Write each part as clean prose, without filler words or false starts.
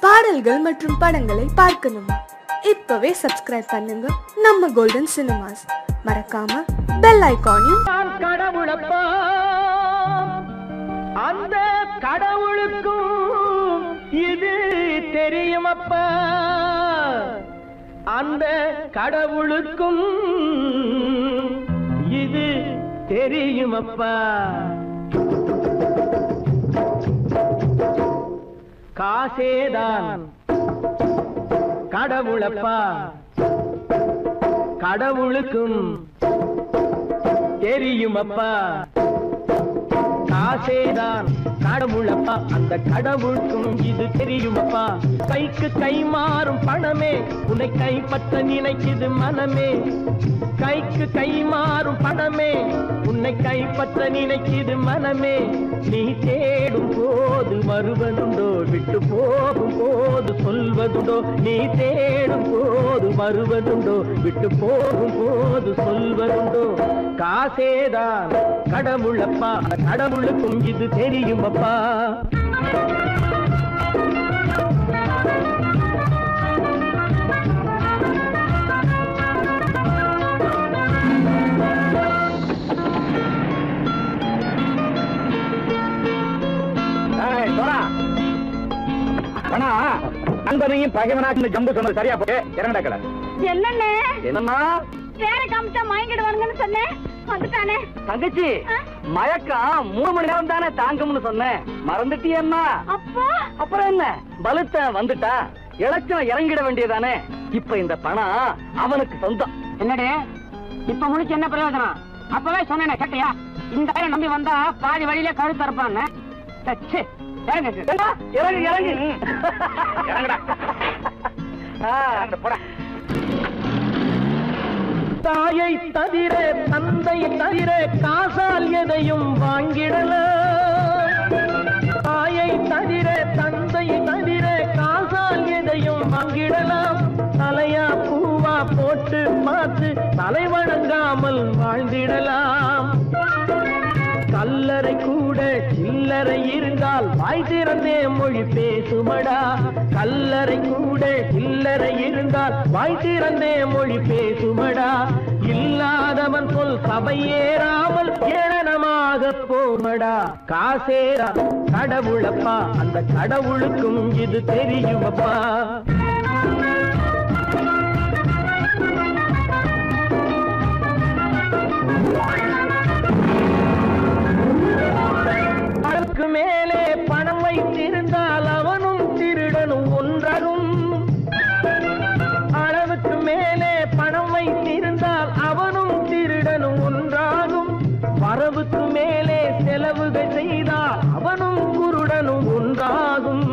பாடல்கள் மற்றும் படங்களை பார்க்கணுமா? இப்பவே சப்ஸ்கிரைப் பண்ணுங்க நம்ம கோல்டன் சினிமாஸ். மறக்காம பெல் ஐகானையும் கடவுளப்பா அந்த கடவுளுக்கும் இது தெரியுமப்பா, அந்த கடவுளுக்கும் இது தெரியுமப்பா. காசேதான் கடவுளப்பா, கடவுளுக்கும் தெரியுமப்பா. காசேதான் கடவுளப்பா, அந்த கடவுளுக்கும் இது தெரியுமப்பா. கைக்கு கை மாறும் பணமே உன்னை கைப்பற்ற நினைக்குது மனமே. கைக்கு கை மாறும் பணமே உன்னை கைப்பற்ற நினைக்குது மனமே. நீ தேடும் போது வருவதுண்டோ, விட்டு போகும் போது சொல்வதுண்டோ. நீ தேடும் போது வருவதுண்டோ, விட்டு போகும் போது சொல்வதுண்டோ. காசேதான் கடவுளப்பா, கடவுளுக்கும் இது தெரியுமப்பா. நண்பனையும் பகைவனாக்கு ஜம்பு சொன்னது சரியா போட்டு இறங்கடக்கல. என்னண்ணே என்னன்னா வேற காமிச்சா மயங்கிடுவானுங்கன்னு சொன்னேன், வந்துட்டானே. தங்கச்சி மயக்கம் 3 மணி நேரம் தானே தாங்கும்னு சொன்னேன், மறந்துட்டியம்மா? அப்போ அப்புறம் என்ன, பலத்த வந்துட்டா இலச்சம் இறங்கிட வேண்டியதானே. இப்ப இந்த பணம் அவனுக்கு சொந்தம். என்னடே இப்ப முடிச்சு என்ன பிரயோஜனம்? அப்பவே சொன்னேன் கேட்டியா? இந்த நம்பி வந்தா பாதி வழியில கழுத்து அறுப்பான்னு. தாயை தவிர தந்தை தவிர காசால் எதையும் வாங்கிடலாம். தாயை தவிர தந்தை தவிர காசால் எதையும் வாங்கிடலாம். தலையா பூவா போட்டு பார்த்து தலை வணங்காமல் வாழ்ந்திடலாம். கல்லறை கூட சில்லறை இருந்தால் வாய் திறந்தே மொழி பேசுமடா. கல்லறை கூட சில்லறை இருந்தால் வாய் திறந்தே மொழி பேசுமடா. இல்லாதவன் சொல் சபையேறாமல் ஏளனமாக போமடா. காசேரா கடவுளப்பா, அந்த கடவுளுக்கும் இது தெரியுமப்பா. அளவுக்கு மேலே பணம் வைத்திருந்தால் அவனும் திருடனும் ஒன்றாகும். அளவுக்கு மேலே பணம் வைத்திருந்தால் அவனும் திருடனும் ஒன்றாகும். வரவுக்கு மேலே செலவுகள் செய்தால் அவனும் குருடனும் ஒன்றாகும்.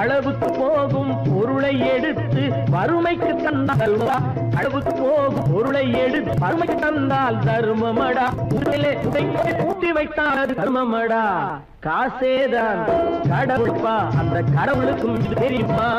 அளவுக்கு போகும் பொருளை எடுத்து வறுமைக்கு தந்தால், அளவுக்கு போகும் பொருளை எடுத்து வறுமைக்கு தந்தால் தர்மமடா. ஊட்டி வைத்தால் தர்மமடா. காசேதான் கடவுள்பா, அந்த கடவுளுக்கும் இது தெரியுமா?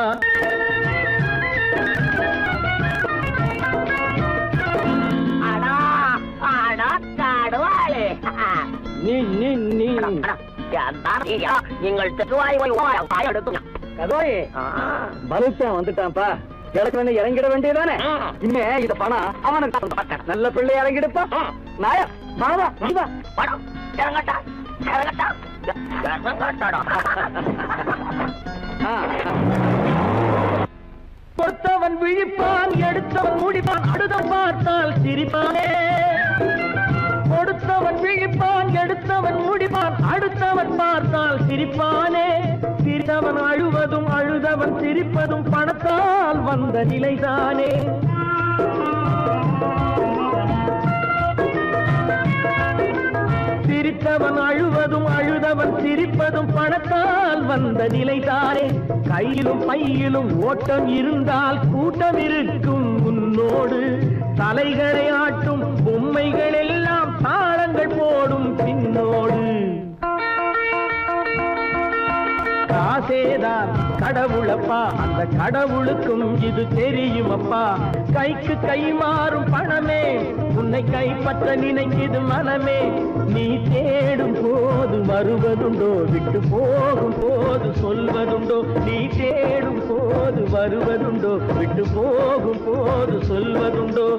வந்துட்டான்ப்பா, கிழக்கு இறங்கிட வேண்டியதானே. இனிமே இந்த பணம் அவனுக்கு நல்ல பிள்ளை இறங்கிடுப்பா. நாயா பணம் இறங்கட்டா இறங்கட்டா. கொடுத்தவன் விழிப்பான், எடுத்தவன் முடிப்பான், அடுத்த பார்த்தால் சிரிப்பானே. கொடுத்தவன் விழிப்பான், எடுத்தவன் முடிப்பான், அடுத்தவன் பார்த்தால் சிரிப்பானே. சிரித்தவன் அழுவதும் அழுதவன் சிரிப்பதும் பணத்தால் வந்த நிலைதானே. சிரித்தவன் அழுவதும் அழுதவன் சிரிப்பதும் பணத்தால் வந்த நிலைதானே. கையிலும் பையிலும் ஓட்டம் இருந்தால் கூட்டம் இருக்கும் உன்னோடு. தலைகளை ஆட்டும் பொம்மைகள் எல்லாம் தாளங்கள் போடும் பின்னோடு. காசே தான் கடவுளப்பா, அந்த கடவுளுக்கும் இது தெரியுமப்பா. கைக்கு கை மாறும் பணமே உன்னை கைப்பற்ற நினைக்குது மனமே. நீ தேடும் போது வருவதுண்டோ, விட்டு போகும் போது சொல்வதுண்டோ. நீ தேடும் போது வருவதுண்டோ, விட்டு போகும் போது சொல்வதுண்டோ.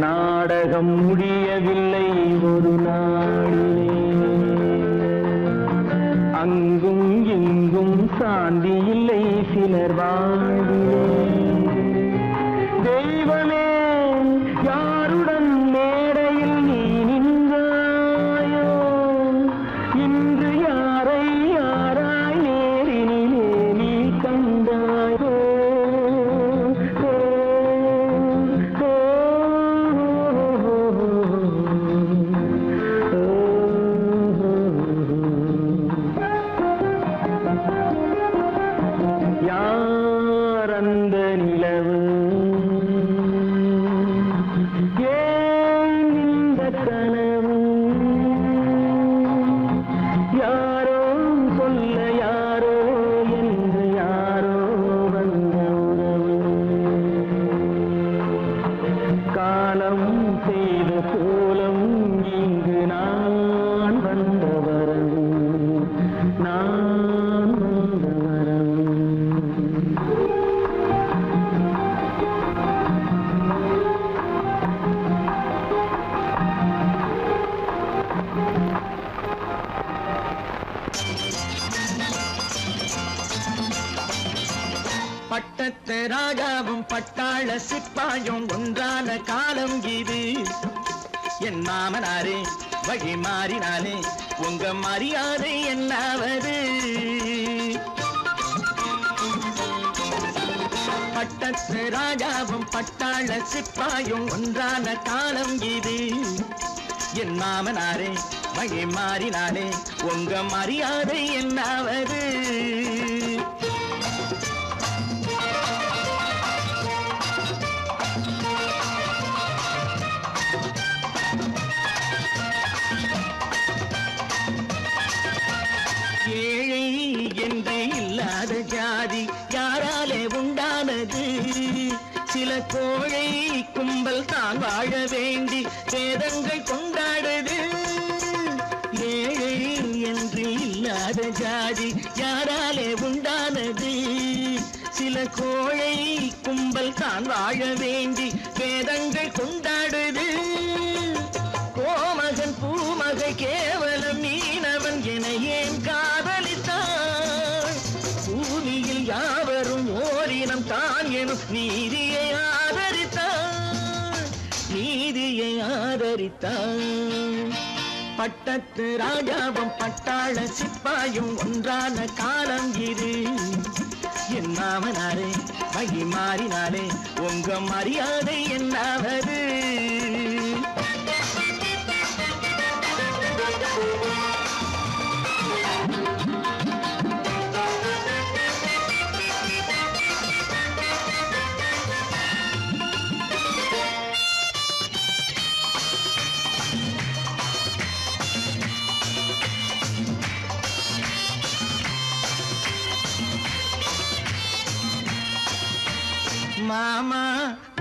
நாடகம் முடியவில்லை ஒரு நாளிலே, அங்கும் இங்கும் சாந்தி இல்லை சிலர் வாழ்விலே. தெய்வமே யாருடன் மேடையில் நீ நின்றாயோ, இன்று யாரை யாராய் நேரினிலே நீ கண்டாயோ. ராஜாவும் பட்டாள சிப்பாயும் ஒன்றான காலம் இது. என் மாமனாரே வழி மாறினாலே உங்க மரியாதை என்னாவது? பட்டத்து ராஜாவும் பட்டாள சிப்பாயும் ஒன்றான காலம் இது. என் மாமனாரே வழி மாறினாலே உங்க மரியாதை என்னாவது? ஏழை என்று இல்லாத ஜாதி யாராலே உண்டானது? சில கோழை கும்பல் தான் வாழ வேண்டி வேதங்கள் கொண்டாடுது. ஏழை என்று இல்லாத ஜாதி யாராலே உண்டானது? சில கோழை கும்பல் தான் வாழ வேண்டி வேதங்கள் கொண்டாடுது. கோமகன் பூமகை கேவலம் மீனவன் என ஏன் காதலித்தான்? பூமியில் யாவரும் ஓரினம் தான் எனும் நீதியை ஆதரித்தான், நீதியை ஆதரித்தான். பட்டத்து ராஜாவும் பட்டாள சிப்பாயும் ஒன்றான காலம் இது. என் மாமனாரே வழி மாறினாலே உங்க மரியாதை என்னாவது? மாமா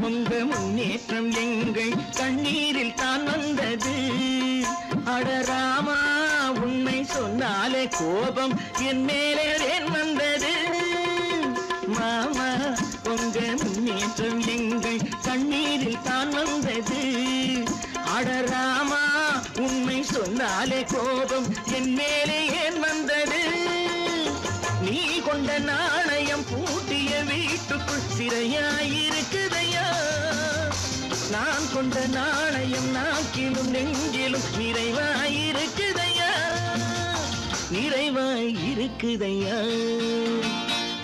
உங்க முன்னேற்றம் எங்கள் கண்ணீரில் தான் வந்தது. அடராமா உண்மை சொன்னாலே கோபம் என் மேலே ஏன் வந்தது? மாமா உங்க முன்னேற்றம் எங்கள் கண்ணீரில் தான் வந்தது. அடராமா உண்மை சொன்னாலே கோபம் என் மேலே ஏன் வந்தது? நீ கொண்ட நாணயம் பூட்டிய வீட்டுக்குள் சிறையாயிருக்குதையா? நான் கொண்ட நாணயம் நாக்கிலும் நெஞ்சிலும் நிறைவாயிருக்குதையா, நிறைவாயிருக்குதையா.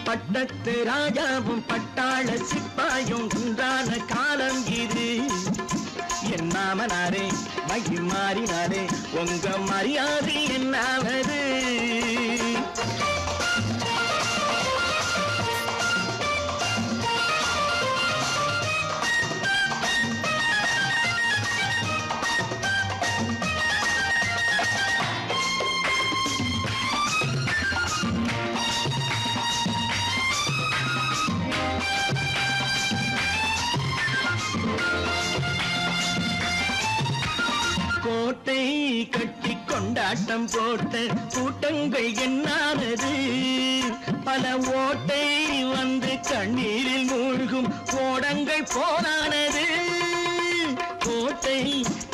பட்டத்து ராஜாவும் பட்டாள சிப்பாயும் ஒன்றான காலம் இது. என் மாமனாரே வழி மாறினாரே உங்க மரியாதை என்னாவது? கோட்டை கட்டி கொண்டாட்டம் போட்ட கூட்டங்கள் என்னானது? பல ஓட்டை வந்து கண்ணீரில் மூழ்கும் ஓடங்கள் போனானது. கோட்டை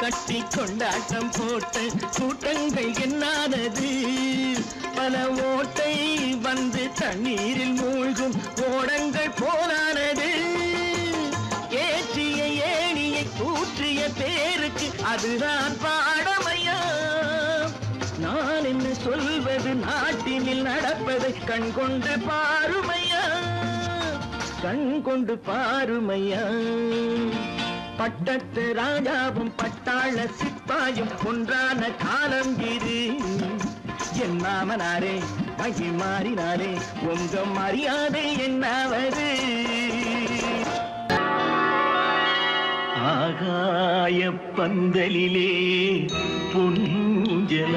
கட்டி கொண்டாட்டம் போட்ட கூட்டங்கள் என்னானது? பல ஓட்டை வந்து தண்ணீரில் மூழ்கும் ஓடங்கள் போனானது. ஏற்றிய ஏணியை தூற்றிய பேருக்கு அதுதான் பாடமையா? நான் என்ன சொல்வது? நாட்டினில் நடப்பதை கண் கொண்டு பாருமையா, கண் கொண்டு பாருமையா. பட்டத்து ராஜாவும் பட்டாள சிப்பாயும் ஒன்றான காலம் இது. என் மாமனாரே வழி மாறினாரே உங்க மரியாதை என்னாவது? ஆகாய பந்தலிலே பொன்ஜலாடுதம்மா,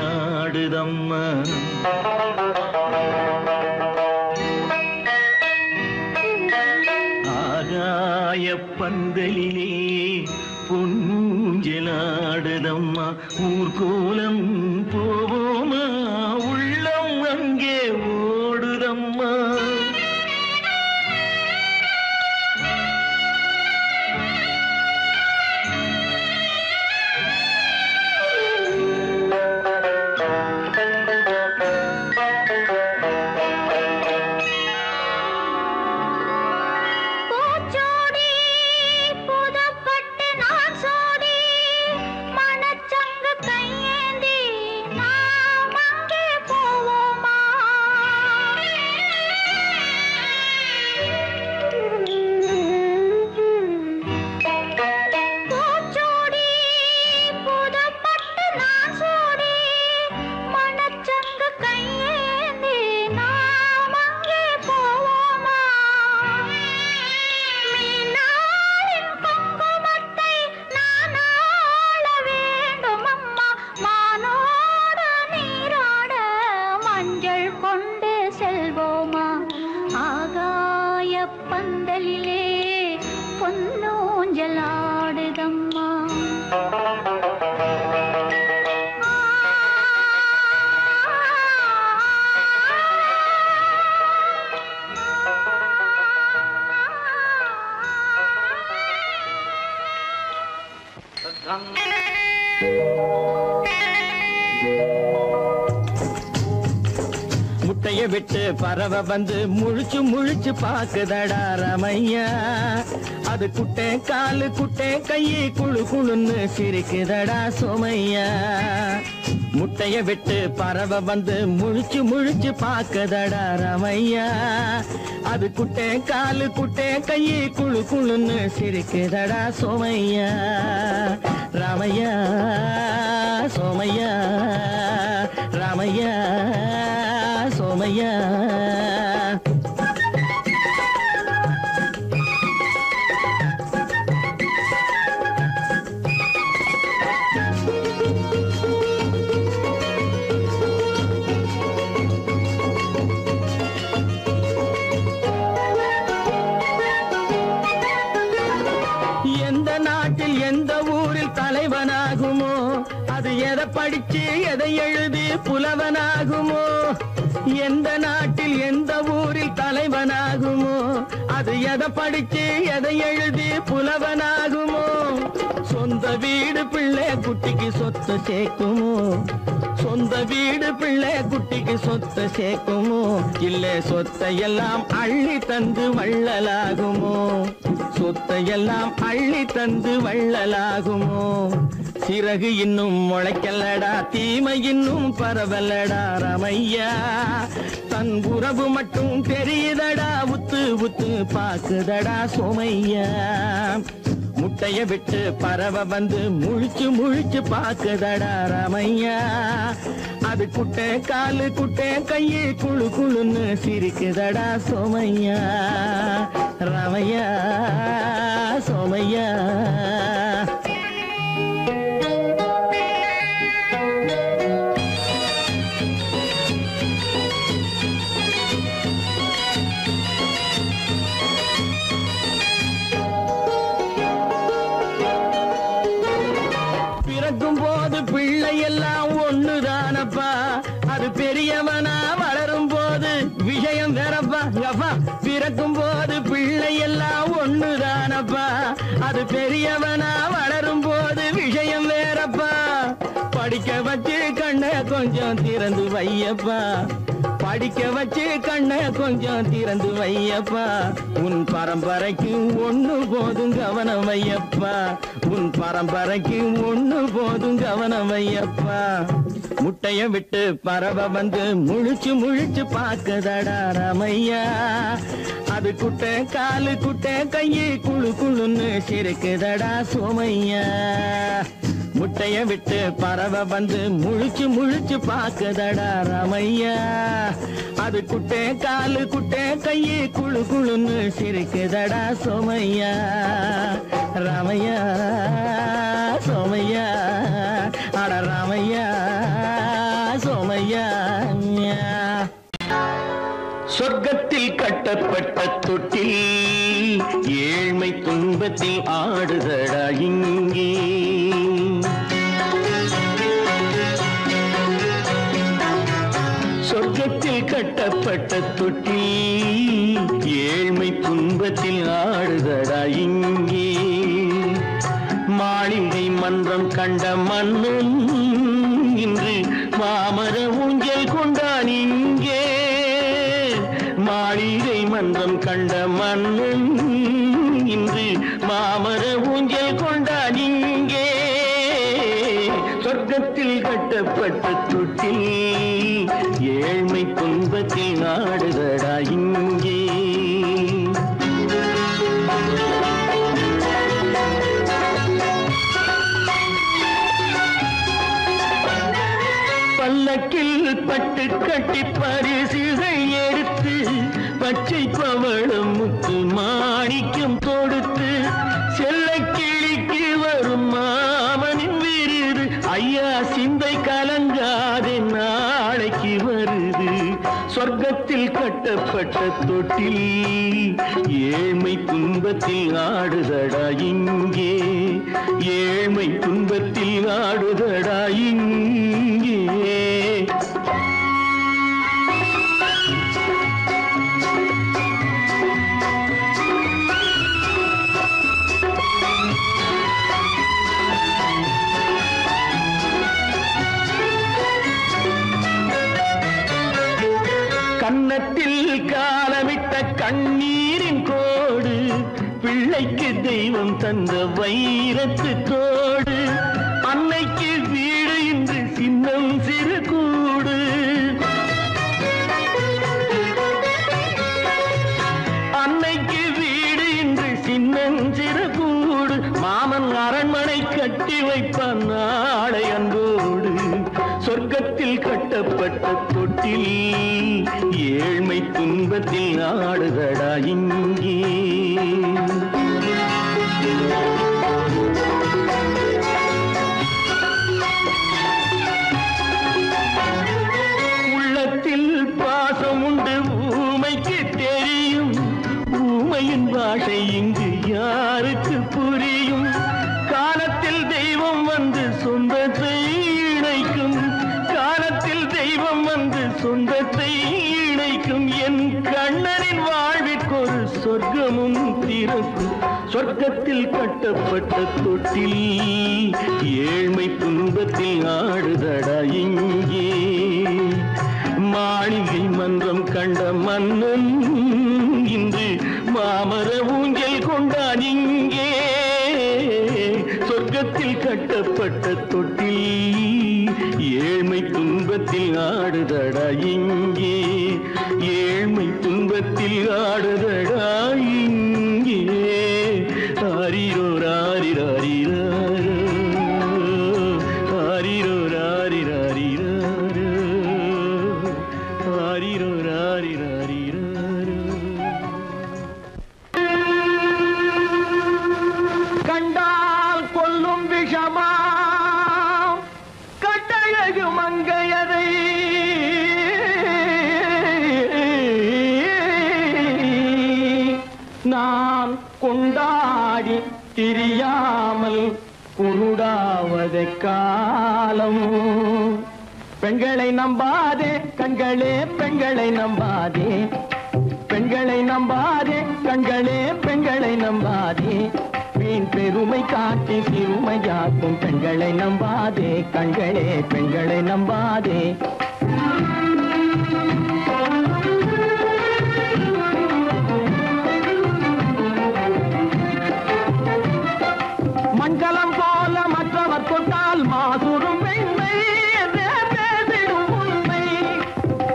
ஆகாய பந்தலிலே பொன்ஜலாடுதம்மா. ஊர்கோலம் போவோமா? உள்ளம் அங்கே ஓடுதம்மா. முட்டைய விட்டு பறவை வந்து முழிச்சு முழிச்சு பாக்குதடா ரமையா. அது குட்டே காலு குட்டே கையை குழு குழுன்னு சிரிக்குதடா சோமையா. முட்டைய விட்டு பறவை வந்து முழிச்சு முழிச்சு பாக்குதடா ரமையா. அது குட்டே காலு குட்டே கையை குழு குழுன்னு சிரிக்குதடா சோமையா. ராமையா சோமையா ராமையா சோமையா. எந்த நாட்டில் எந்த ஊரில் தலைவனாகுமோ, அது எதை படிச்சு எதை எழுதி புலவனாகுமோ. எந்த நாட்டில் எந்த ஊரில் தலைவனாகுமோ, அது எதை படிச்சு எதை எழுதி புலவனாகுமோ. சொந்த வீடு பிள்ளை குட்டிக்கு சொத்து சேர்க்குமோ, சொந்த வீடு பிள்ளை குட்டிக்கு சொத்து சேர்க்குமோ. இல்ல சொத்தையெல்லாம் அள்ளி தந்து வள்ளலாகுமோ, சொத்தையெல்லாம் அள்ளி தந்து வள்ளலாகுமோ. சிறகு இன்னும் முளைக்கல்லடா, தீமை இன்னும் பரவலடா ரமையா. தன் உறவு மட்டும் தெரியுதடா, உத்து உத்து பாக்குதடா சோமையா. முட்டைய விட்டு பறவை வந்து முழிச்சு முழிச்சு பாக்குதடா ரமையா. அது குட்டை காலு குட்டை கையை குழு குழுன்னு சிரிக்குதடா சோமையா. ரமையா சோமையா. பிறக்கும் போது பிள்ளை எல்லாம் ஒண்ணுதானப்பா, அது பெரியவனா வளரும் போது விஷயம் வேறப்பா. பிறக்கும் போது பிள்ளை எல்லாம் ஒண்ணுதானப்பா, அது பெரியவனா வளரும் போது விஷயம் வேறப்பா. படிக்க வச்சு கண்ணை கொஞ்சம் திறந்து வையப்பா, படிக்க வச்சு கண்ணை கொஞ்சம் திறந்து வையப்பா. உன் பரம்பரைக்கு ஒண்ணு போதும் கவனம் வையப்பா, உன் பரம்பரைக்கு ஒண்ணு போதும் கவனம் வையப்பா. முட்டைய விட்டு பறவை வந்து முழிச்சு முழிச்சு பாக்குதடா ரமையா. அது குட்டை காலு குட்டை கையை குழு குழுன்னு சிரிக்குதடா சோமையா. முட்டைய விட்டு பறவை வந்து முழிச்சு முழிச்சு பாக்குதடா ரமையா. அது குட்டை காலு குட்டை கையை குழு குழுன்னு சிரிக்குதடா சோமையா. ராமையா சோமையா. அட ராமையா சோமையா. சொர்க்கத்தில் கட்டப்பட்ட தொட்டில் ஏழ்மை துன்பத்தில் ஆடுதடா இங்கே. சொர்க்கத்தில் கட்டப்பட்ட தொட்டில் ஏழ்மை துன்பத்தில் ஆடுதடா இங்கே. மாளிகை மன்றம் கண்ட மன்னன் இன்று மாமர ஊஞ்சல் கொண்டான் இங்கே. மாளிகை மன்றம் கண்ட மன்னன் இன்று மாமர ஊஞ்சல் கொண்டான் இங்கே. சொர்க்கத்தில் கட்டப்பட்ட தொட்டில் ஏழ்மை துன்பத்தில் ஆடுதடா இங்கே. பல்லக்கில் பட்டு கட்டி பரிசுகள் எடுத்து பச்சை பவளம் முத்து மாணிக்கம் தொடுத்து செல்ல கிளிக்கு வரும் மாமனின் விருது. ஐயா சிந்தை கலங்காதே நாளைக்கு வருது. சொர்க்கத்தில் கட்டப்பட்ட தொட்டில் ஏழ்மை துன்பத்தில் ஆடுதடா இங்கே. ஏழ்மை துன்பத்தில் ஆடுதடா இங்கே. கன்னத்தில் காலமிட்ட கண்ணீரின் கோடு, பிள்ளைக்கு தெய்வம் தந்த வைரத்து தோடு, அன்னைக்கு வீடு இன்று சின்னம் சிறு கூடு, அன்னைக்கு வீடு இன்று சின்னஞ்சிறு கூடு, மாமன் அரண்மனை கட்டி வைப்பான் நாளை அன்போடு, சொர்க்கத்தில் கட்டப்பட்ட தொட்டில் ஏழ்மை துன்பத்தில் ஆடுதடா இங்கே. உள்ளத்தில் பாசம் உண்டு ஊமைக்கு தெரியும், ஊமையின் பாஷை இங்கு யாருக்கு புரியும், காலத்தில் தெய்வம் வந்து சொந்தத்தை இணைக்கும், காலத்தில் தெய்வம் வந்து சொந்தத்தை இணைக்கும், என் கண்ணனின் வாழ்விற்கொரு சொர்க்கமும் திறக்கும், சொர்க்கத்தில் கட்டப்பட்ட தொட்டில் ஏழ்மை துன்பத்தில் ஆடுதடா இங்கே. மாளிகை மன்றம் கண்ட மன்னன் இன்று மாமர ஊஞ்சல் கொண்டான் இங்கே, சொர்க்கத்தில் கட்டப்பட்ட தொட்டில் ஏழ்மை துன்பத்தில் ஆடுதடா இங்கே, ஏழ்மை துன்பத்தில் ஆடுதடா இங்கே. ஆரிரோ ராரிராரிராரோ, ஆரிரோ ராரிராரிராரோ, ஆரிரோ ராரிராரிராரோ. கண்டால் கொல்லும் விஷமா கட்டழகு மங்கையதை, நான் கொண்டாடி திரியாமல் குருடாவத காலம். பெண்களை நம்பாதே கண்களே, பெண்களை நம்பாதே, பெண்களை நம்பாதே கண்களே, பெண்களை நம்பாதே, வீண் பெருமை காட்டி சிறுமையாக்கும் பெண்களை நம்பாதே கண்களே, பெண்களை நம்பாதே. மண்கலம் போல மற்றவர் கொண்டால் மாசுரும் பெண்மை என்றே பேசிடும் உண்மை,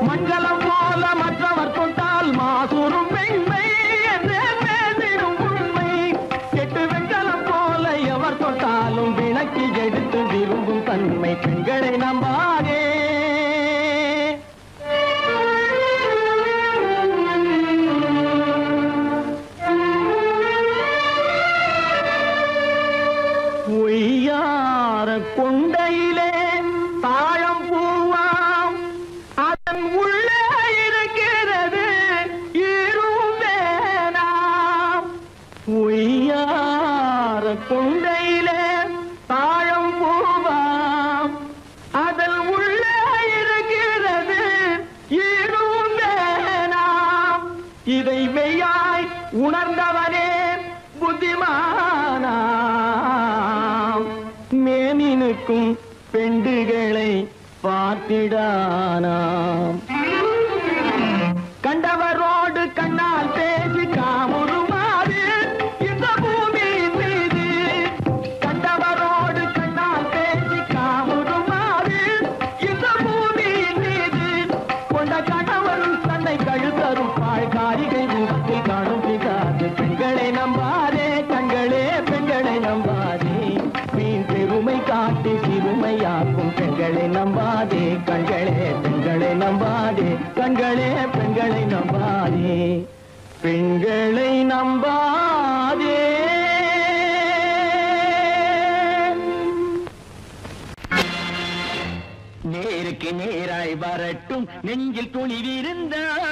மண்கலம் போல மற்றவர் கொண்டால் மாசுரும் பெண்மை என்றே பேசிடும் உண்மை, கெட்டு வெண்கலம் போல எவர் தொட்டாலும் விளக்கி எடுத்து விரும்பும் தன்மை பெண்களை நம்பாதே. கொண்டையிலே தாழம் பூவாம் அதன் உள்ளே இருக்கிறது ஈரும் வேணாம், உய்யார கொண்டையிலே தாழம் பூவாம் அதன் உள்ளே இருக்கிறது ஈரும் வேணாம், இதை மெய்யாய் உணர்ந்தவனே புத்திமானாம், மேனினுக்கும் பெண்டுகளை பார்த்திடானாம். கண்டவரோடு கண்ணால் பேசி காமுறுமாறு இந்த பூமியின் மீது, கண்டவரோடு கண்ணால் பேசி காமுறுமாறு இந்த பூமியின் மீது, கொண்ட கணவன் தன்னை கழுத்தரும் பாழ்காரிகை ரூபத்தில் காணும் பிதாது. பெண்களை நம்பாதே கண்களே, பெண்களை நம்பாதே, வீண் பெருமை காட்டி சிறுமையாக்கும் பெண்களை நம்பாதே கண்களே, பெண்களை நம்பாதே கண்களே, பெண்களை நம்பாதே, பெண்களை நம்பாதே. நேருக்கு நேராய் வரட்டும் நெஞ்சில் துணிவிருந்தால்,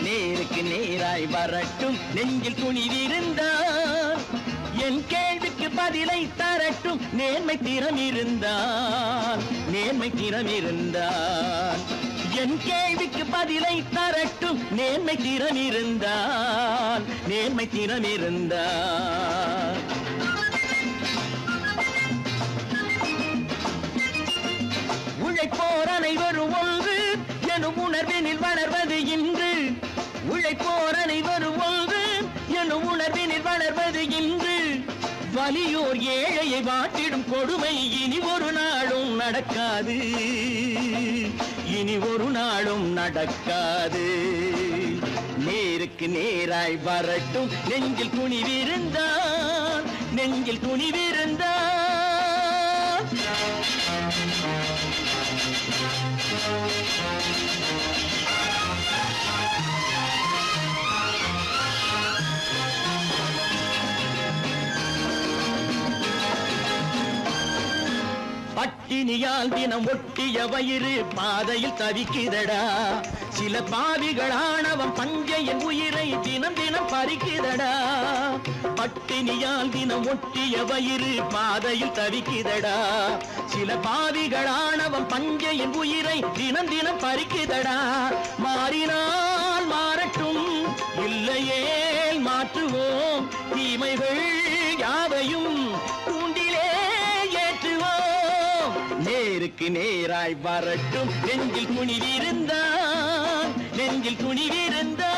நேருக்கு நேராய் வரட்டும் நெஞ்சில் துணிவிருந்தால், என் கேள்விக்கு பதிலை தரட்டும் நேர்மை திறம் இருந்தால், நேர்மை திறம் இருந்தால், என் கேள்விக்கு பதிலை தரட்டும் நேர்மை திறம் இருந்தால், நேர்மை திறம் இருந்தால். உழைப்போர் அனைவரும் ஒன்று எனும் உணர்வினில் வளர்வது இன்று. உழைப்போர் அனைவரும் ஒன்று எனும் உணர்வினில் வளர்வது இன்று. வலியோர் ஏழையை வாட்டிடும் கொடுமை இனி ஒரு நாளும் நடக்காது. இனி ஒரு நாளும் நடக்காது. நேருக்கு நேராய் வரட்டும் நெஞ்சில் துணிவிருந்தான். நெஞ்சில் துணிவிருந்தான். பட்டினியால் தினம் ஒட்டிய வயிறு பாதையில் தவிக்குதடா. சில பாவிகளானவன் பஞ்சையின் உயிரை தினம் தினம் பறிக்குதடா. பட்டினியால் தினம் ஒட்டிய வயிறு பாதையில் தவிக்குதடா. சில பாவிகளானவன் பஞ்சையின் உயிரை தினம் தினம் பறிக்குதடா. மாறினால் மாறட்டும், இல்லையே மாற்றுவோம். தீமைகள் யாவையும் தூண்டிலே ஏற்றுவோம். நேருக்கு நேராய் வரட்டும் நெஞ்சில் துணிவிருந்தான். நெஞ்சில் துணிவிருந்தான்.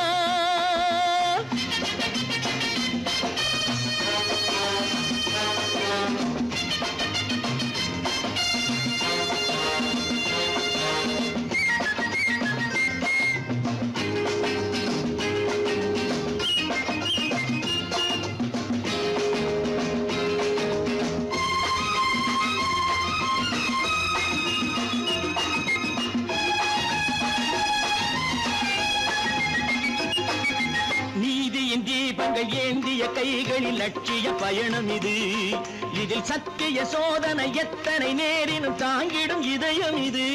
தீபங்கள் ஏந்திய கைகளில் லட்சிய பயணம் இது. இதில் சத்திய சோதனை எத்தனை நேரினும் தாங்கிடும் இதயம் இது.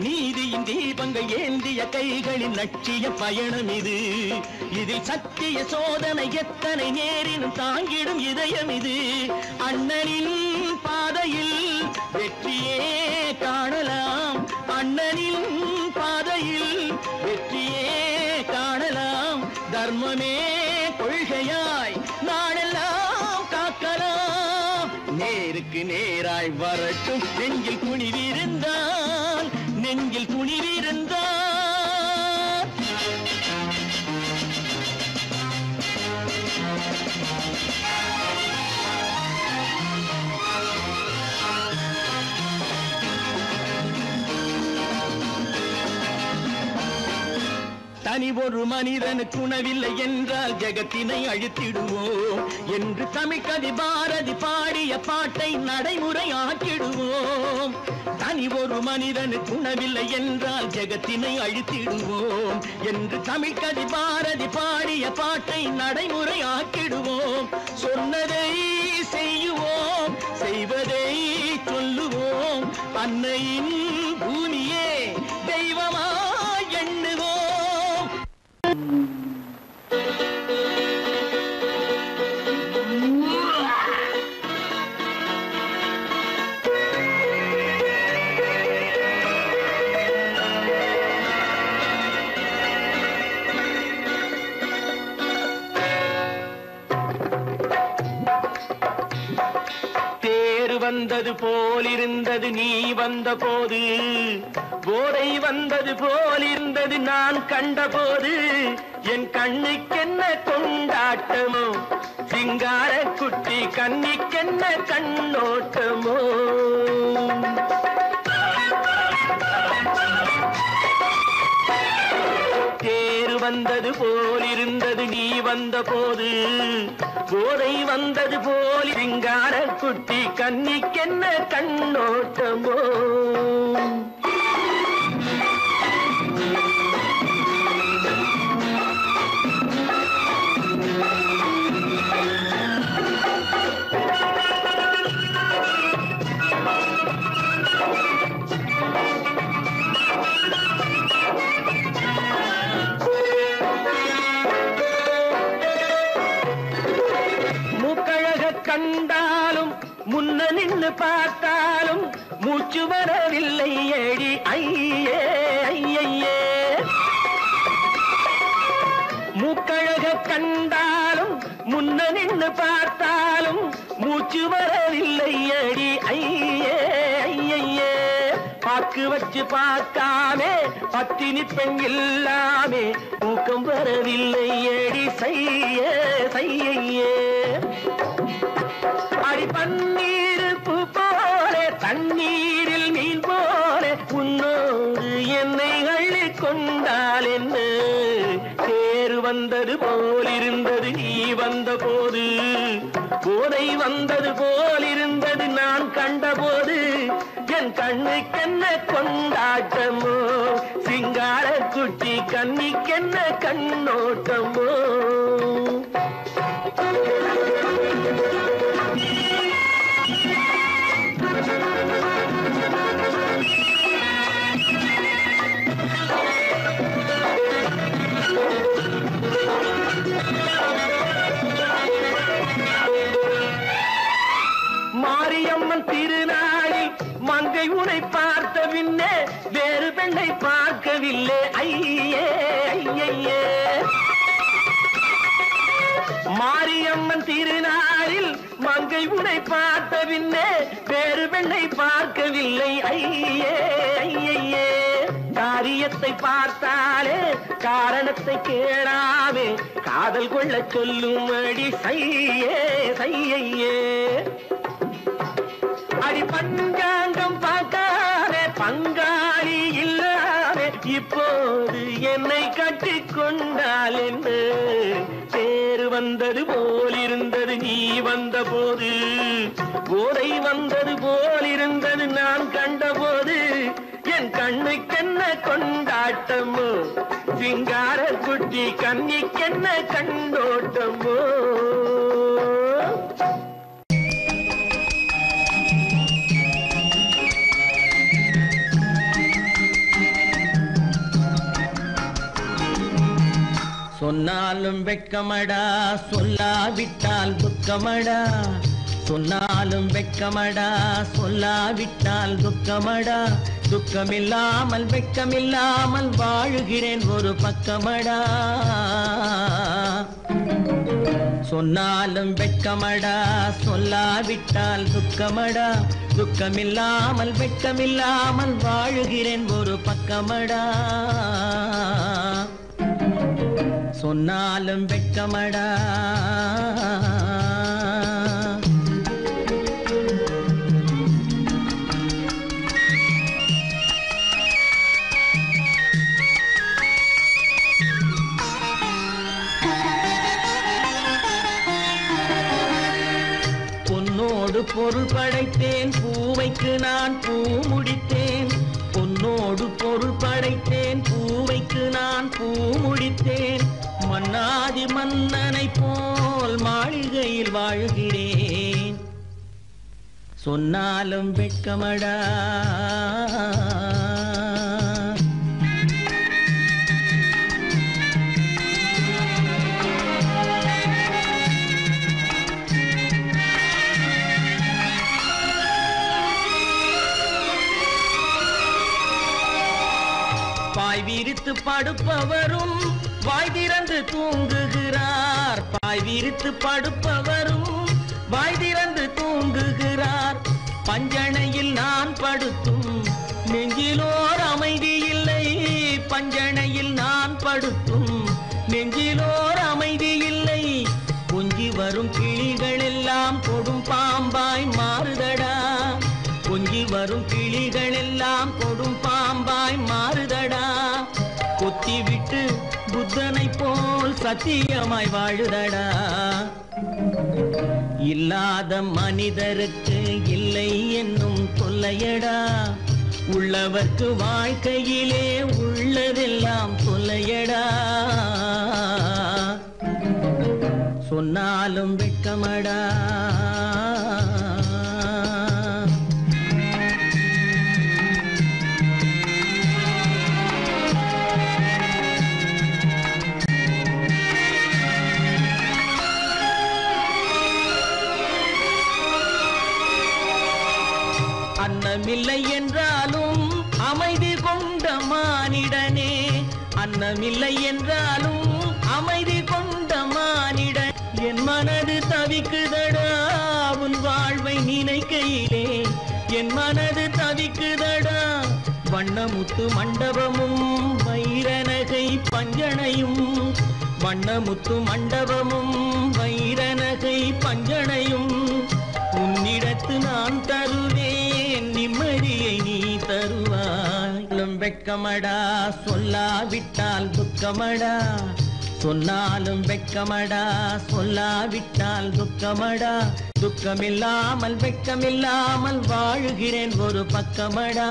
நீதியின் தீபங்கள் ஏந்திய கைகளில் லட்சிய பயணம் இது. இதில் சத்திய சோதனை எத்தனை நேரினும் தாங்கிடும் இதயம் இது. அண்ணனின் பாதையில் வெற்றியே காணலாம். அண்ணனின் பாதையில் வெற்றியே காணலாம். தர்மமே கொள்கையாய் நாடெல்லாம் காக்கலாம். நேருக்கு நேராய் வரட்டும் நெஞ்சில் துணிவிருந்தான். நெஞ்சில் துணிவிருந்தான். தனி ஒரு மனிதனுக்கு உணவில்லை என்றால் ஜெகத்தினை அழித்திடுவோம் என்று தமிழ் கவி பாரதி பாடிய பாட்டை நடைமுறை ஆக்கிடுவோம். தனி ஒரு மனிதனுக்கு உணவில்லை என்றால் ஜெகத்தினை அழித்திடுவோம் என்று தமிழ் கவி பாரதி பாடிய பாட்டை நடைமுறை ஆக்கிடுவோம். சொன்னதை செய்யுவோம், செய்வதை சொல்லுவோம். அன்னையின் பூமியே தெய்வமா எண்ணுவோம். வந்தது போலிருந்தது நீ வந்த போது, போதை வந்தது போலிருந்தது நான் கண்டபோது. என் கண்ணுக்கென்ன கொண்டாட்டமோ, சிங்கார குட்டி கண்ணிக்கென்ன கண்ணோட்டமோ. தேர் வந்தது போலிருந்தது நீ வந்த போது, போதை வந்தது போல் சிங்கார குட்டி கண்ணிக்கென்ன கண்ணோட்டமோ. கண்டாலும் முன்ன நின்று பார்த்தாலும் மூச்சு வரவில்லை ஏடி ஐயே ஐயே. மூக்கழக கண்டாலும் முன்ன நின்று பார்த்தாலும் மூச்சு வரவில்லை ஏடி ஐயே ஐயே. பாக்கு வச்சு பார்க்காமே பத்தினி பெண் இல்லாமே தூக்கம் வரவில்லை ஏடி செய்ய செய்யே அடி பன்னீர் பூ போல தண்ணீரில் மீன் போல உன்னோடு என்னை அள்ளி கொண்டால் என்ன தேர் வந்தது போலிருந்தது நீ வந்த போது போதை வந்தது போலிருந்தது நான் கண்டபோது என் கண்ணுக்கென்ன கொண்டாட்டமோ சிங்கார குட்டி கண்ணிக்கென்ன கண்ணோட்டமோ மாரியம்மன் திருநாளில் மங்கை உனை பார்த்த பின்னே வேறு பெண்ணை பார்க்கவில்லை ஐயே ஐயே மாரியம்மன் திருநாளில் மங்கை உனை பார்த்த பின்னே வேறு பெண்ணை பார்க்கவில்லை ஐயே ஐயே காரியத்தை பார்த்தாலே காரணத்தை கேளாமே காதல் கொள்ள சொல்லும் அடி செய்யே செய்யே அடி பஞ்சாங்கம் பார்க்காதே பங்காளி இல்லாதே இப்போது என்னை கட்டி கொண்டால் என்று தேர் வந்தது போலிருந்தது நீ வந்த போது போதை வந்தது போலிருந்தது நான் கண்டபோது என் கண்ணுக்கென்ன கொண்டாட்டமோ சிங்கார குட்டி கண்ணிக்கென்ன கண்ணோட்டமோ சொன்னாலும் வெட்கமடா சொல்லாவிட்டால் துக்கமடா சொன்னாலும் வெட்கமடா சொல்லாவிட்டால் துக்கமடா துக்கமில்லாமல் வெட்கமில்லாமல் வாழுகிறேன் ஒரு பக்கமடா சொன்னாலும் வெட்கமடா சொல்லாவிட்டால் துக்கமடா துக்கமில்லாமல் வெட்கமில்லாமல் வாழுகிறேன் ஒரு பக்கமடா சொன்னாலும் வெட்கமடா பொன்னோடு பொருள் படைத்தேன் பூவைக்கு நான் பூ முடித்தேன் பொன்னோடு பொருள் படைத்தேன் பூவைக்கு நான் பூ முடித்தேன் மன்னாதி மன்னனை போல் மாளிகையில் வாழ்கிறேன் சொன்னாலும் வெட்கமடா பாய் விரித்து படுப்பவரும் வாய் திறந்து தூங்குகிறார் பாய் விரித்து படுப்பவரும் வாய் திறந்து தூங்குகிறார் பஞ்சணையில் நான் படுத்தும் நெஞ்சிலோர் அமைதி இல்லை பஞ்சணையில் நான் படுத்தும் நெஞ்சிலோர் அமைதி இல்லை கொஞ்சி வரும் கிளிகள் எல்லாம் கொடும் பாம்பாய் மாறுதடா கொஞ்சி வரும் கிளிகள் எல்லாம் கொடும் பாம்பாய் மாறுதடா கொத்தி விட்டு புத்தனை போல் சத்தியமாய் வாழுதடா இல்லாத மனிதருக்கு இல்லை என்னும் தொல்லையடா உள்ளவர்க்கு வாழ்க்கையிலே உள்ளதெல்லாம் தொல்லையடா சொன்னாலும் வெட்கமடா அன்னமில்லை என்றாலும் அமைதி கொண்ட மானிடனே அன்னமில்லை என்றாலும் அமைதி கொண்ட மானிடன் என் மனது தவிக்குதடா உன் வாழ்வை நினைக்கையிலே என் மனது தவிக்குதடா வண்ணமுத்து மண்டபமும் வைரநகை பஞ்சனையும் வண்ணமுத்து மண்டபமும் வைரநகை பஞ்சனையும் உன்னிடத்து நான் தருவேன் நிம்மதியை நீ தருவாய் வெட்கமடா சொல்லாவிட்டால் துக்கமடா சொன்னாலும் வெட்கமடா சொல்லாவிட்டால் துக்கமடா துக்கமில்லாமல் வெட்கமில்லாமல் வாழுகிறேன் ஒரு பக்கமடா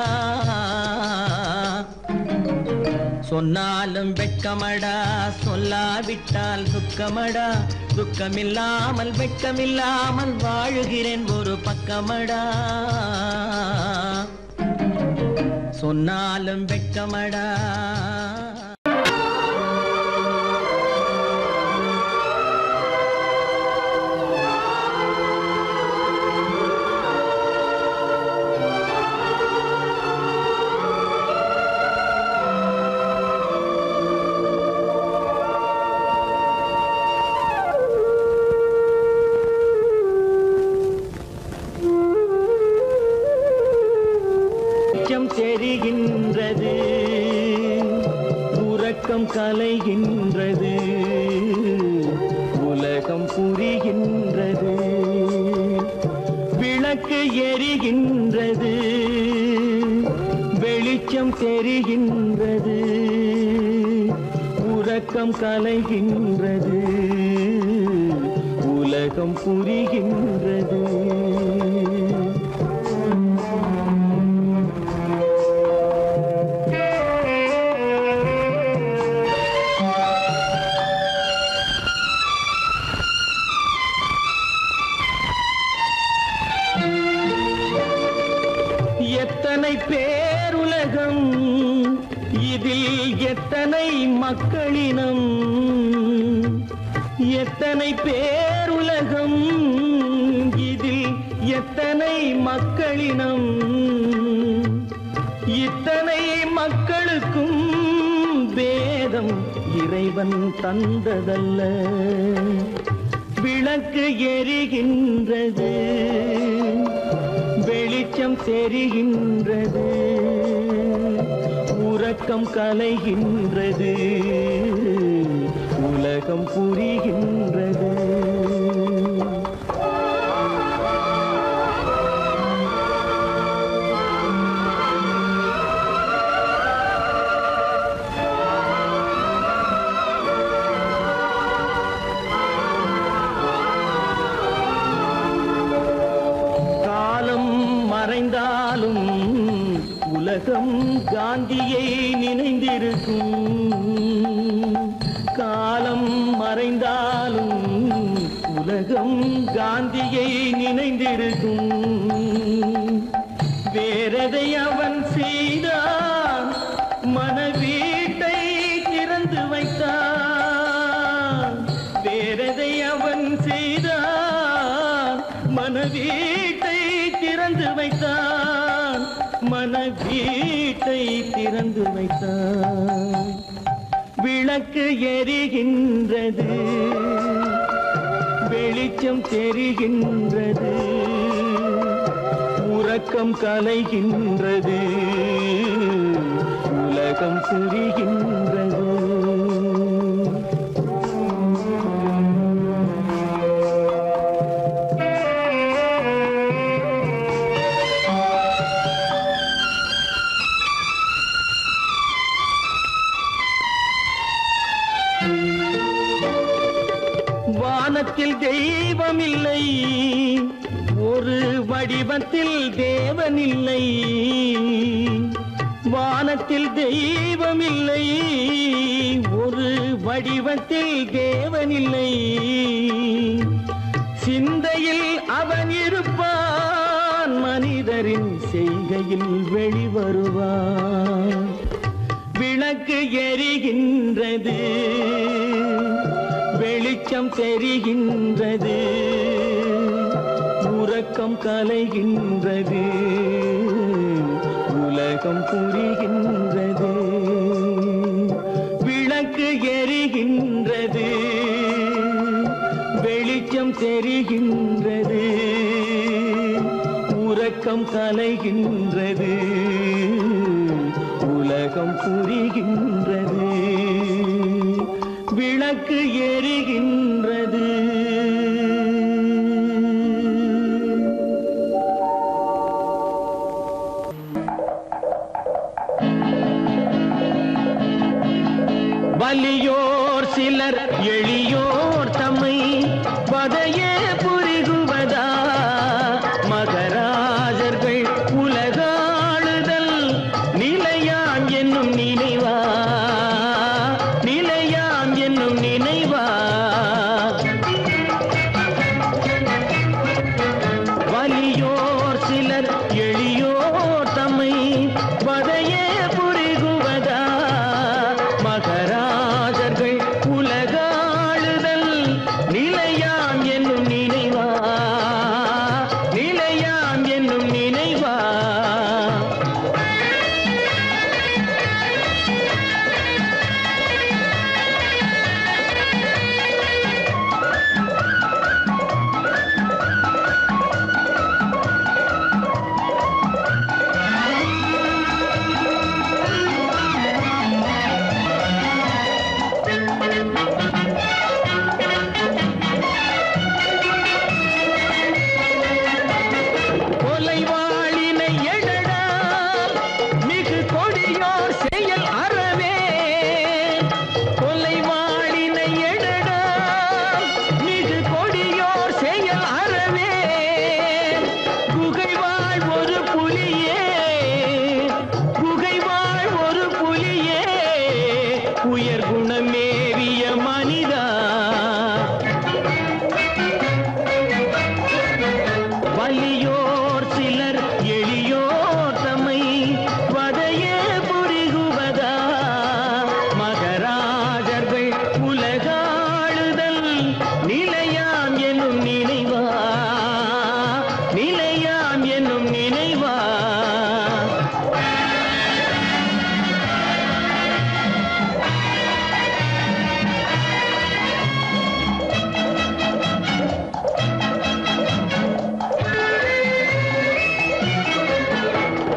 சொன்னாலும் வெட்கமடா சொல்லாவிட்டால் துக்கமடா துக்கமில்லாமல் வெட்கமில்லாமல் வாழுகிறேன் ஒரு பக்கமடா சொன்னாலும் வெட்கமடா தெரிகின்றது உறக்கம் கலைகின்றது உலகம் புரிகின்றது விளக்கு எரிகின்றது வெளிச்சம் தெரிகின்றது உறக்கம் கலைகின்றது உலகம் புரிகின்றது எத்தனை பேருலகம் இதில் எத்தனை மக்களினம் எத்தனை பேருலகம் இதில் எத்தனை மக்களினம் இத்தனை மக்களுக்கும் வேதம் இறைவன் தந்ததல்ல விளக்கு எரிகின்றது வெளிச்சம் தெரிகின்றது உறக்கம் கலைகின்றது உலகம் புரிகின்றது மறைந்தாலும் உலகம் காந்தியை நினைந்திருக்கும் காலம் மறைந்தாலும் உலகம் காந்தியை நினைந்திருக்கும் வேறெதை அவன் செய்தான் மனவீட்டை திறந்து வைத்தான் வேறெதை அவன் செய்தான் மனவீட்டை திறந்து வைத்தான் மனவீட்டை திறந்து வைத்தான் விளக்கு எரிகின்றது வெளிச்சம் தெரிகின்றது உறக்கம் கலைகின்றது உலகம் புரிகின்றது வானத்தில் தெய்வமில்லை ஒரு வடிவத்தில் தேவனில்லை வானத்தில் தெய்வமில்லை ஒரு வடிவத்தில் தேவனில்லை சிந்தையில் அவன் இருப்பான் மனிதரின் செய்கையில் வெளிவருவான் விளக்கு எரிகின்றது வெளிச்சம் தெரிகின்றது உறக்கம் கலைகின்றது உலகம் புரிகின்றது விளக்கு எரிகின்றது வெளிச்சம் தெரிகின்றது உறக்கம் கலைகின்றது உலகம் புரிகின்றது, விளக்கு எரிகின்றது. வலியோர் சிலர் எளியோர் தம்மை வதையே புரிகுவதா, மகராஜர்கள் உலகாளுதல் நிலையாம் என்னும் நினைவா, நிலையாம் என்னும் நினைவா. வலியோர் சிலர் எளியோர் தம்மை வதையே புரிகுவதா, மகராஜர்கள் உலகாளுதல் நிலையாம் என்னும் நினைவா, நிலையாம் என்னும் நினைவா. கொலைவாளினை எழடா மிகு கொடியோர் செயல் அறவே, கொலைவாளினை எழடா மிகு கொடியோர் செயல் அறவே. குகைவாழ் ஒரு புலியே, குகைவாழ் ஒரு புலியே, உயர் குணமேவிய மனிதா. வலியோர் சிலர் எளியோர் தம்மை வதையே புரிகுவதா, மகராஜர்கள் உலகாளுதல் நிலையாம் என்னும் நினைவா, நிலையாம் என்னும் நினைவா.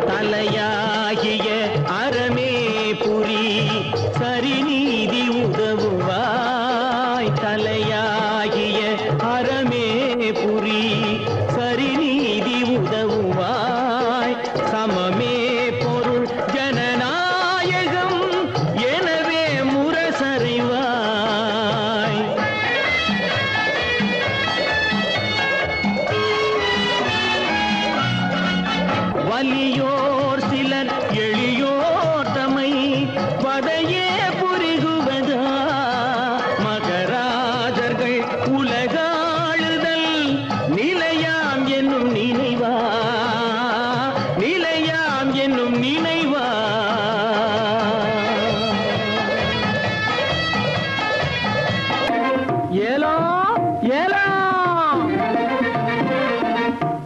தலையாகிய அறமே புரி சரிநீதி உதவுவாய், தலையாகிய அறமே புரி சரிநீதி உதவுவாய். சமமே பொருள் ஜனநாயகம் எனவே முரசறைவாய். வலியோர் சிலர் எளியோர் தம்மை வதையே புரிகுவதா, மகராஜர்கள் உலகாளுதல் நிலையாம் என்னும் நினைவா, நிலையாம் என்னும் நினைவா. ஏலோ ஏலோ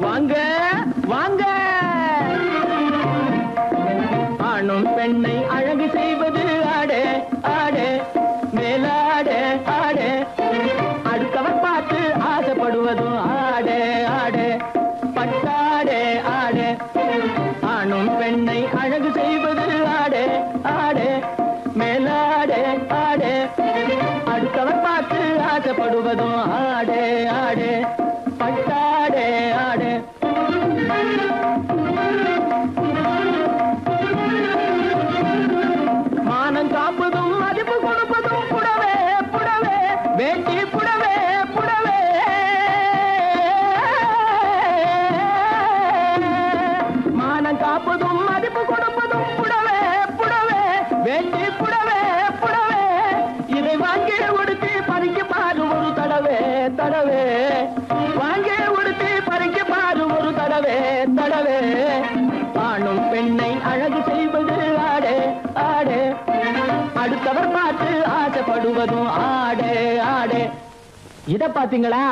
வாங்க வாங்க, ஆணும் பெண்ணை அழகு செய்வது ஆடே ஆடே மேலாடே ஆடே, அடுத்தவர் பார்த்து ஆசைப்படுவதும் ஆடே ஆடே பட்டாடே ஆடே. ஆணும் பெண்ணை அழகு செய்வது ஆடே ஆடே மேலாடே ஆடே, அடுத்தவர் பார்த்து ஆசைப்படுவதும் ஆடே ஆடே பட்டாடே ஆடே. மானம் காப்பதும் மதிப்பு கொடுப்பதும் புடவே புடவே வேட்டி புடவே புடவே. மானம் காப்பதும் மதிப்பு கொடுப்பதும் புடவே புடவே வேட்டி புடவே புடவே. இதை வாங்கி உடுத்தி பறிக்க பாரு ஒரு தடவே தடவே, வாங்கி உடுத்தி பறிக்க பாரு ஒரு தடவே தடவே. ஆணும் பெண்ணை அழகு செய்வது ஆடே ஆடே, அடுத்தவர் பார்த்து ஆசைப்படுவதும் ஆடே ஆடே. இத பாத்தீங்களா?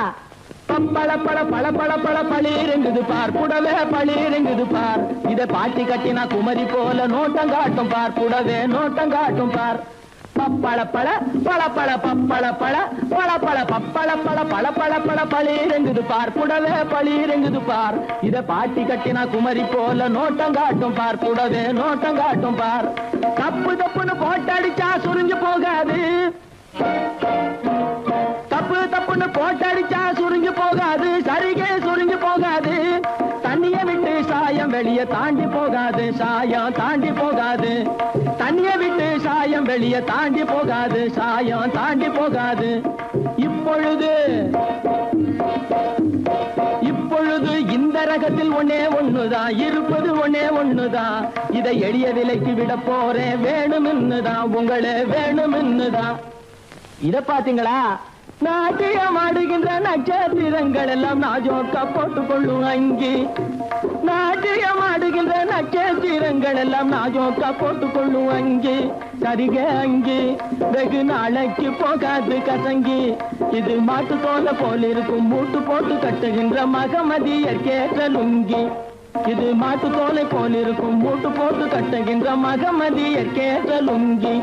பள பள பள பள பள பளிருங்குது பார், புடவே பளிருங்குது பார். இத பாட்டி கட்டினா குமரி போல நோட்டம் காட்டும் பார், புடவே நோட்டம் காட்டும் பார். பப்பள பழ பழ பழ பப்பள பழ பழ பழ பப்பள பழ பழ பழ பழ பளிரெங்குது பார் புடவே பளிரெங்குது பார் இத பாட்டி கட்டினா குமரி போல நோட்டம் காட்டும் பார் புடவே நோட்டம் காட்டும் பார் தப்பு தப்புன்னு போட்டடிச்சா சுருங்கி போகாது தப்பு தப்புன்னு போட்டடிச்சா சுருங்கி போகாது சரிகே சுருங்கி போகாது தண்ணிய விட்டு சாயம் வெளியே தாண்டி போகாது சாயம் தாண்டி போகாது தண்ணிய விட்டு சாயம் வெளியே தாண்டி போகாது சாயம் தாண்டி போகாது இப்பொழுது இந்த ரகத்தில் ஒன்னே ஒண்ணுதான் இருப்பது ஒன்னே ஒண்ணுதான் இதை எளிய விலைக்கு விட போறேன் வேணும்னுதான் உங்களே வேணும்னுதான் இத பாத்தீங்களா நாட்டியம் ஆடுகின்ற நட்சத்திரங்கள் எல்லாம் நாஜோக்கா போட்டுக்கொள்ளும் அங்கி நாட்டியம் ஆடுகின்ற நட்சத்திரங்கள் எல்லாம் நாஜோக்கா போட்டுக்கொள்ளும் அங்கி சரிக அங்கி வெகு நாளைக்கு போகாது கசங்கி இது மாட்டு தோலை போல இருக்கும் மூட்டு போட்டு கட்டுகின்ற மகமதியர் கேட்ட லுங்கி இது மாட்டு தோலை போல இருக்கும் மூட்டு போட்டு கட்டுகின்ற மகமதியர் கேட்ட லுங்கி